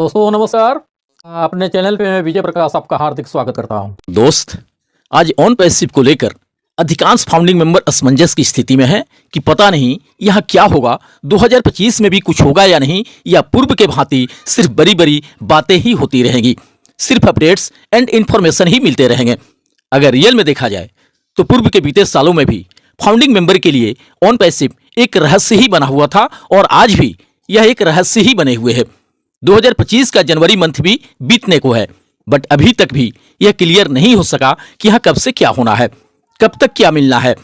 दोस्तों नमस्कार। अपने चैनल पे मैं विजय प्रकाश आपका हार्दिक स्वागत करता हूं। दोस्त, आज ऑन पैसिव को लेकर अधिकांश फाउंडिंग मेंबर असमंजस की स्थिति में है कि पता नहीं यह क्या होगा, 2025 में भी कुछ होगा या नहीं, या पूर्व के भांति सिर्फ बड़ी बड़ी बातें ही होती रहेंगी, सिर्फ अपडेट्स एंड इन्फॉर्मेशन ही मिलते रहेंगे। अगर रियल में देखा जाए तो पूर्व के बीते सालों में भी फाउंडिंग मेंबर के लिए ऑन पैसिव एक रहस्य ही बना हुआ था और आज भी यह एक रहस्य ही बने हुए है। 2025 का जनवरी मंथ भी बीतने को है, बट अभी तक भी यह क्लियर नहीं हो सका कि यह कब से क्या होना है, कब तक क्या मिलना है।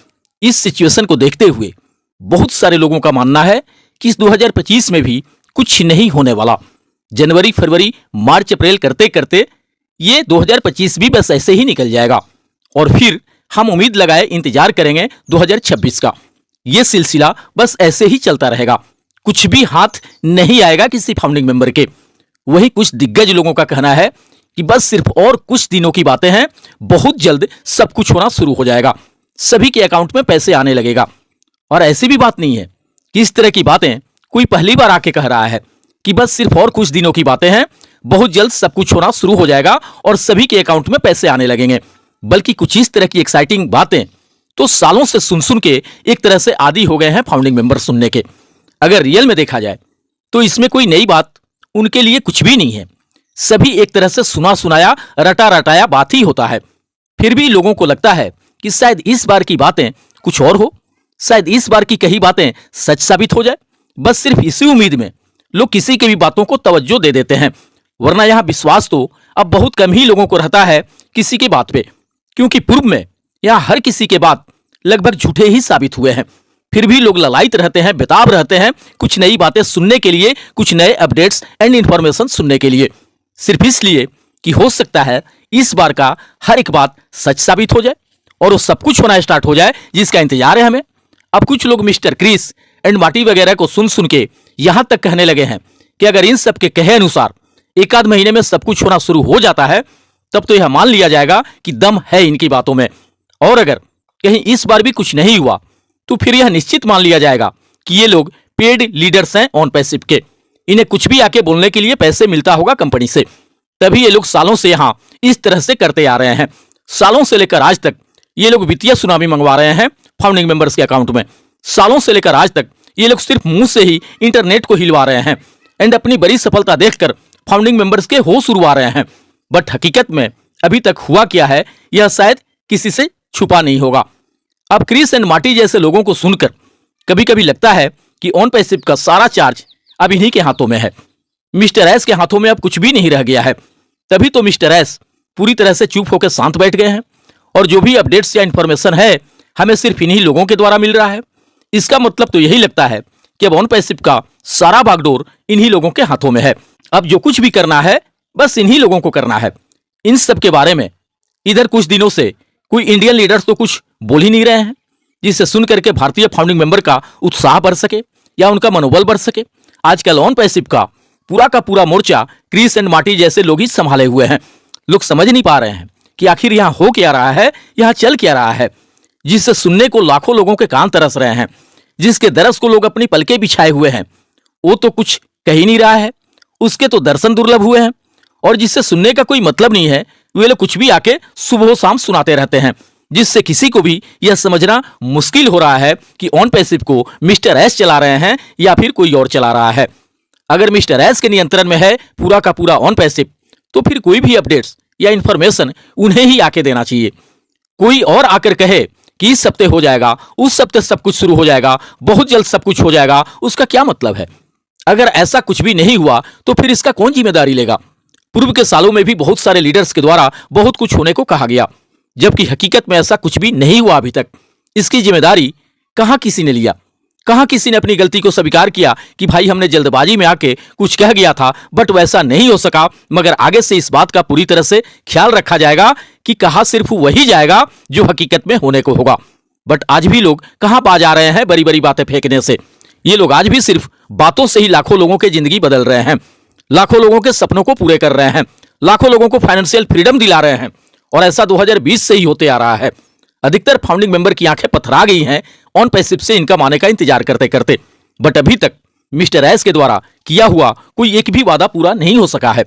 इस सिचुएशन को देखते हुए बहुत सारे लोगों का मानना है कि इस 2025 में भी कुछ नहीं होने वाला। जनवरी, फरवरी, मार्च, अप्रैल करते करते ये 2025 भी बस ऐसे ही निकल जाएगा और फिर हम उम्मीद लगाए इंतजार करेंगे 2026 का। यह सिलसिला बस ऐसे ही चलता रहेगा, कुछ भी हाथ नहीं आएगा किसी फाउंडिंग मेंबर के। वही कुछ दिग्गज लोगों का कहना है कि बस सिर्फ और कुछ दिनों की बातें हैं, बहुत जल्द सब कुछ होना शुरू हो जाएगा, सभी के अकाउंट में पैसे आने लगेगा। और ऐसी भी बात नहीं है कि इस तरह की बातें कोई पहली बार आके कह रहा है कि बस सिर्फ और कुछ दिनों की बातें हैं, बहुत जल्द सब कुछ होना शुरू हो जाएगा और सभी के अकाउंट में पैसे आने लगेंगे। बल्कि कुछ इस तरह की एक्साइटिंग बातें तो सालों से सुन सुन के एक तरह से आदी हो गए हैं फाउंडिंग मेंबर सुनने के। अगर रियल में देखा जाए तो इसमें कोई नई बात उनके लिए कुछ भी नहीं है, सभी एक तरह से सुना सुनाया, रटा रटाया बात ही होता है। फिर भी लोगों को लगता है कि शायद इस बार की बातें कुछ और हो, शायद इस बार की कही बातें सच साबित हो जाए। बस सिर्फ इसी उम्मीद में लोग किसी की भी बातों को तवज्जो दे देते हैं, वरना यहां विश्वास तो अब बहुत कम ही लोगों को रहता है किसी की बात पे, क्योंकि पूर्व में यहां हर किसी के बात लगभग झूठे ही साबित हुए हैं। फिर भी लोग ललायित रहते हैं, बेताब रहते हैं कुछ नई बातें सुनने के लिए, कुछ नए अपडेट्स एंड इंफॉर्मेशन सुनने के लिए, सिर्फ इसलिए कि हो सकता है इस बार का हर एक बात सच साबित हो जाए और वो सब कुछ होना स्टार्ट हो जाए जिसका इंतजार है हमें। अब कुछ लोग मिस्टर क्रिस एंड मार्टी वगैरह को सुन सुन के यहां तक कहने लगे हैं कि अगर इन सब के कहे अनुसार एक आध महीने में सब कुछ होना शुरू हो जाता है, तब तो यह मान लिया जाएगा कि दम है इनकी बातों में। और अगर कहीं इस बार भी कुछ नहीं हुआ तो फिर यह निश्चित मान लिया जाएगा कि ये लोग पेड लीडर्स हैं ऑन पैसिव के, इन्हें कुछ भी आके बोलने के लिए पैसे मिलता होगा कंपनी से, तभी ये लोग सालों से यहां इस तरह से करते आ रहे हैं। सालों से लेकर आज तक ये लोग वित्तीय सुनामी मंगवा रहे हैं फाउंडिंग मेंबर्स के अकाउंट में। सालों से लेकर आज तक ये लोग सिर्फ मुंह से ही इंटरनेट को हिलवा रहे हैं एंड अपनी बड़ी सफलता देखकर फाउंडिंग मेंबर्स के होश उड़वा रहे हैं। बट हकीकत में अभी तक हुआ क्या है यह शायद किसी से छुपा नहीं होगा। अब क्रिस एंड मार्टी जैसे लोगों को सुनकर कभी कभी लगता है कि ऑन पैसिव का सारा चार्ज अब इन्हीं के हाथों में है, मिस्टर एस के हाथों में अब कुछ भी नहीं रह गया है। तभी तो मिस्टर एस पूरी तरह से चुप होकर शांत बैठ गए हैं और जो भी अपडेट्स या इंफॉर्मेशन है हमें सिर्फ इन्हीं लोगों के द्वारा मिल रहा है। इसका मतलब तो यही लगता है कि अब ऑन पैसिव का सारा बागडोर इन्हीं लोगों के हाथों में है। अब जो कुछ भी करना है बस इन्हीं लोगों को करना है। इन सब के बारे में इधर कुछ दिनों से कोई इंडियन लीडर्स तो कुछ बोल ही नहीं रहे हैं, जिससे सुनकर के भारतीय फाउंडिंग मेंबर का उत्साह बढ़ सके या उनका मनोबल बढ़ सके। आजकल ऑन पैसिव का पूरा मोर्चा क्रिस एंड मार्टी जैसे लोग ही संभाले हुए हैं। लोग समझ नहीं पा रहे हैं कि आखिर यहाँ हो क्या रहा है, यहाँ चल क्या रहा है, जिससे सुनने को लाखों लोगों के कान तरस रहे हैं, जिसके दरस को लोग अपनी पलके बिछाए हुए हैं, वो तो कुछ कह ही नहीं रहा है, उसके तो दर्शन दुर्लभ हुए हैं, और जिससे सुनने का कोई मतलब नहीं है वे लोग कुछ भी आके सुबह शाम सुनाते रहते हैं, जिससे किसी को भी यह समझना मुश्किल हो रहा है कि ऑन पैसिव को मिस्टर एस चला रहे हैं या फिर कोई और चला रहा है। अगर मिस्टर एस के नियंत्रण में है पूरा का पूरा ऑन पैसिव, तो फिर कोई भी अपडेट्स या इंफॉर्मेशन उन्हें ही आके देना चाहिए। कोई और आकर कहे कि इस हफ्ते हो जाएगा, उस हफ्ते सब कुछ शुरू हो जाएगा, बहुत जल्द सब कुछ हो जाएगा, उसका क्या मतलब है? अगर ऐसा कुछ भी नहीं हुआ तो फिर इसका कौन जिम्मेदारी लेगा? पूर्व के सालों में भी बहुत सारे लीडर्स के द्वारा बहुत कुछ होने को कहा गया, जबकि हकीकत में ऐसा कुछ भी नहीं हुआ अभी तक। इसकी जिम्मेदारी कहां किसी ने लिया? कहां किसी ने अपनी गलती को स्वीकार किया कि भाई हमने जल्दबाजी में आके कुछ कह गया था, बट वैसा नहीं हो सका, मगर आगे से इस बात का पूरी तरह से ख्याल रखा जाएगा कि कहा सिर्फ वही जाएगा जो हकीकत में होने को होगा। बट आज भी लोग कहां पा जा रहे हैं बड़ी बड़ी बातें फेंकने से। ये लोग आज भी सिर्फ बातों से ही लाखों लोगों की जिंदगी बदल रहे हैं, लाखों लोगों के सपनों को पूरे कर रहे हैं, लाखों लोगों को फाइनेंशियल फ्रीडम दिला रहे हैं, और ऐसा 2020 से ही होते आ रहा है। अधिकतर फाउंडिंग मेंबर की आंखें पथरा गई हैं ऑन पैसिव से इनकम आने का इंतजार करते करते, बट अभी तक मिस्टर एस के द्वारा किया हुआ कोई एक भी वादा पूरा नहीं हो सका है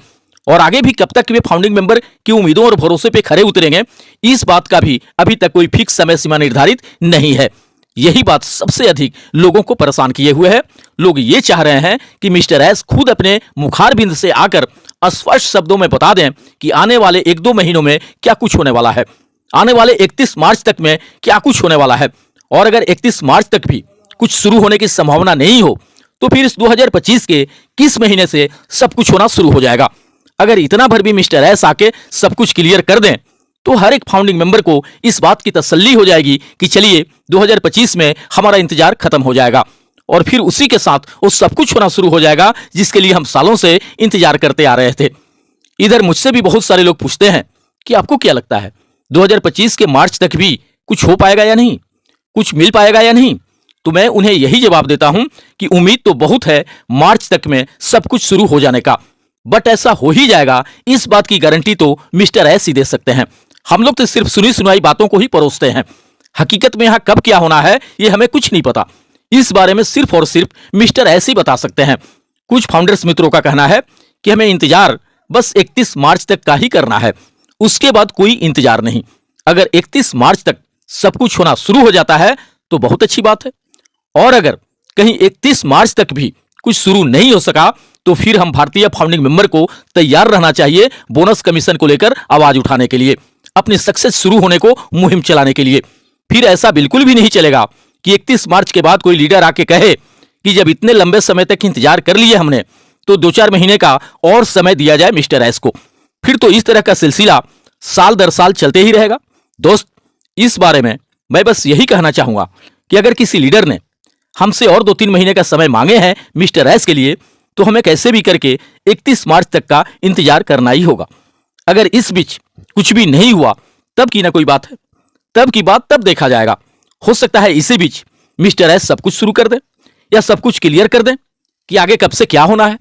और आगे भी कब तक वे फाउंडिंग मेंबर की उम्मीदों और भरोसे पे खरे उतरेंगे, इस बात का भी अभी तक कोई फिक्स समय सीमा निर्धारित नहीं है। यही बात सबसे अधिक लोगों को परेशान किए हुए है। लोग ये चाह रहे हैं कि मिस्टर एस खुद अपने मुखारबिंद से आकर स्पष्ट शब्दों में बता दें कि आने वाले 1-2 महीनों में क्या कुछ होने वाला है, आने वाले 31 मार्च तक में क्या कुछ होने वाला है। और अगर 31 मार्च तक भी कुछ शुरू होने की संभावना नहीं हो तो फिर इस 2025 के किस महीने से सब कुछ होना शुरू हो जाएगा। अगर इतना भर भी मिस्टर एस आके सब कुछ क्लियर कर दें तो हर एक फाउंडिंग मेंबर को इस बात की तसल्ली हो जाएगी कि चलिए 2025 में हमारा इंतजार खत्म हो जाएगा और फिर उसी के साथ वो सब कुछ होना शुरू हो जाएगा जिसके लिए हम सालों से इंतजार करते आ रहे थे। इधर मुझसे भी बहुत सारे लोग पूछते हैं कि आपको क्या लगता है 2025 के मार्च तक भी कुछ हो पाएगा या नहीं, कुछ मिल पाएगा या नहीं। तो मैं उन्हें यही जवाब देता हूं कि उम्मीद तो बहुत है मार्च तक में सब कुछ शुरू हो जाने का, बट ऐसा हो ही जाएगा इस बात की गारंटी तो मिस्टर एस ही दे सकते हैं। हम लोग तो सिर्फ सुनी सुनाई बातों को ही परोसते हैं। हकीकत में यहां कब क्या होना है ये हमें कुछ नहीं पता। इस बारे में सिर्फ और सिर्फ मिस्टर एस ही बता सकते हैं। कुछ फाउंडर्स मित्रों का कहना है कि हमें इंतजार बस 31 मार्च तक का ही करना है, उसके बाद कोई इंतजार नहीं। अगर 31 मार्च तक सब कुछ होना शुरू हो जाता है तो बहुत अच्छी बात है, और अगर कहीं 31 मार्च तक भी कुछ शुरू नहीं हो सका तो फिर हम भारतीय फाउंडिंग मेंबर को तैयार रहना चाहिए बोनस कमीशन को लेकर आवाज उठाने के लिए, अपनी सक्सेस शुरू होने को मुहिम चलाने के लिए। फिर ऐसा बिल्कुल भी नहीं चलेगा कि 31 मार्च के बाद कोई लीडर आके कहे कि जब इतने लंबे समय तक इंतजार कर लिए हमने तो 2-4 महीने का और समय दिया जाए मिस्टर एस को। फिर तो इस तरह का सिलसिला साल दर साल चलते ही रहेगा। दोस्त, इस बारे में मैं बस यही कहना चाहूंगा कि अगर किसी लीडर ने हमसे और 2-3 महीने का समय मांगे हैं मिस्टर एस के लिए तो हमें कैसे भी करके 31 मार्च तक का इंतजार करना ही होगा। अगर इस बीच कुछ भी नहीं हुआ तब की ना कोई बात है, तब की बात तब देखा जाएगा। हो सकता है इसी बीच मिस्टर एस सब कुछ शुरू कर दें या सब कुछ क्लियर कर दें कि आगे कब से क्या होना है।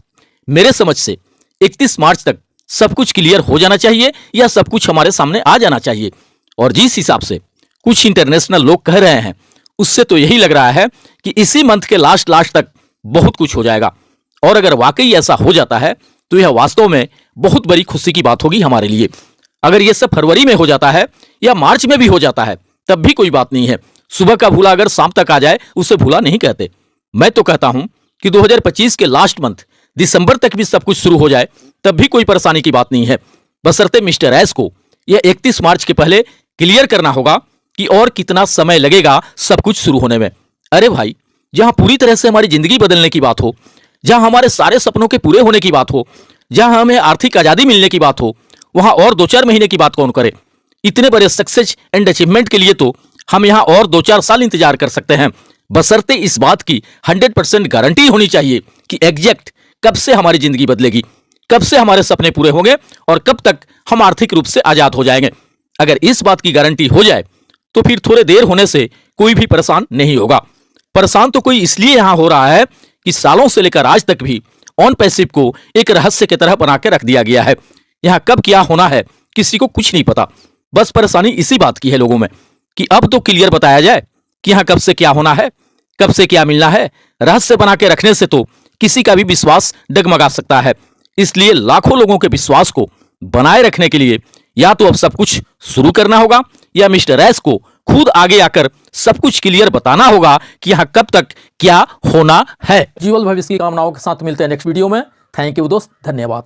मेरे समझ से 31 मार्च तक सब कुछ क्लियर हो जाना चाहिए या सब कुछ हमारे सामने आ जाना चाहिए। और जिस हिसाब से कुछ इंटरनेशनल लोग कह रहे हैं उससे तो यही लग रहा है कि इसी मंथ के लास्ट तक बहुत कुछ हो जाएगा। और अगर वाकई ऐसा हो जाता है तो यह वास्तव में बहुत बड़ी खुशी की बात होगी हमारे लिए। अगर यह सब फरवरी में हो जाता है या मार्च में भी हो जाता है तब भी कोई बात नहीं है। सुबह का भूला अगर शाम तक आ जाए उसे भूला नहीं कहते। मैं तो कहता हूं कि 2025 के लास्ट मंथ दिसंबर तक भी सब कुछ शुरू हो जाए तब भी कोई परेशानी की बात नहीं है, बशर्ते मिस्टर एस को यह 31 मार्च के पहले क्लियर करना होगा कि और कितना समय लगेगा सब कुछ शुरू होने में। अरे भाई, जहां पूरी तरह से हमारी जिंदगी बदलने की बात हो, जहां हमारे सारे सपनों के पूरे होने की बात हो, जहां हमें आर्थिक आजादी मिलने की बात हो, वहां और 2-4 महीने की बात कौन करे। इतने बड़े सक्सेस एंड अचीवमेंट के लिए तो हम यहां और 2-4 साल इंतजार कर सकते हैं, बशर्ते इस बात की 100% गारंटी होनी चाहिए कि एग्जैक्ट कब से हमारी जिंदगी बदलेगी, कब से हमारे सपने पूरे होंगे और कब तक हम आर्थिक रूप से आजाद हो जाएंगे। अगर इस बात की गारंटी हो जाए तो फिर थोड़े देर होने से कोई भी परेशान नहीं होगा। परेशान तो कोई इसलिए यहां हो रहा है कि सालों से लेकर आज तक भी ऑन पैसिव को एक रहस्य की तरह बना के रख दिया गया है। यहां कब क्या होना है किसी को कुछ नहीं पता। बस परेशानी इसी बात की है लोगों में कि अब तो क्लियर बताया जाए कि यहां कब से क्या होना है, कब से क्या मिलना है। रहस्य बना के रखने से तो किसी का भी विश्वास डगमगा सकता है। इसलिए लाखों लोगों के विश्वास को बनाए रखने के लिए या तो अब सब कुछ शुरू करना होगा या मिस्टर एस को खुद आगे आकर सब कुछ क्लियर बताना होगा कि यहां कब तक क्या होना है। जीवन भविष्य की कामनाओं के साथ मिलते हैं नेक्स्ट वीडियो में। थैंक यू दोस्त, धन्यवाद।